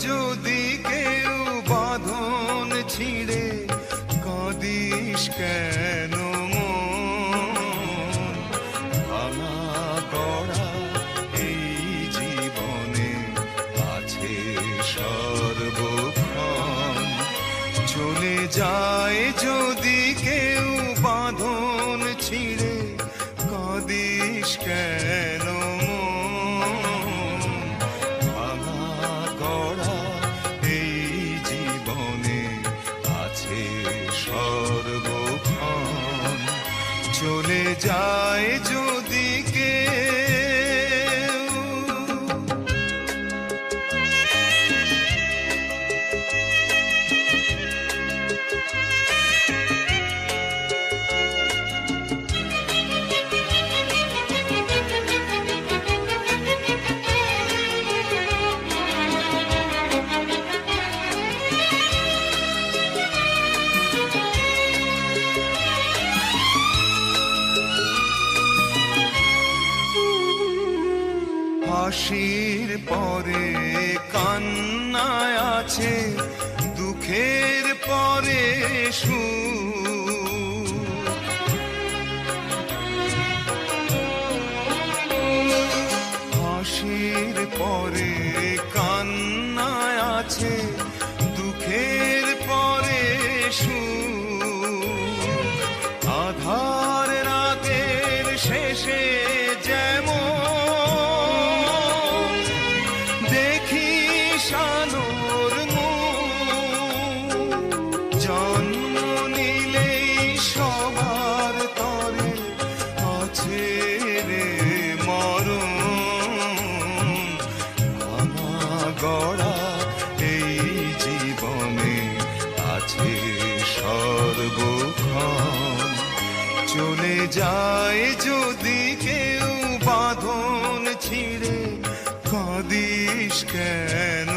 যদি কেউ বাঁধন ছিঁড়ে, কাঁদিস কেন মন? ভাঙা গড়া এই জীবনে আছে সর্বক্ষণ। চলে যায় যদি কেউ বাঁধন ছিঁড়ে, কাঁদিস কেন মন? ভাঙা গড়া এই জীবনে আছে সর্বক্ষণ। চলে যায় যদি কেউ। হাসির পরে কান্নায় আছে, দুঃখের পরে সুখ। হাসির পরে কান্নায় আছে, দুঃখের পরে সুখ। আধার রাতের শেষে যেমন আলোর মুখ, জন্ম নিলেই সবার তরে আছে রে মরণ। ভাঙা গড়া এই জীবনে আছে সর্বক্ষণ। চলে যায় যদি কেউ বাঁধন ছিঁড়ে, কাঁদিস কেন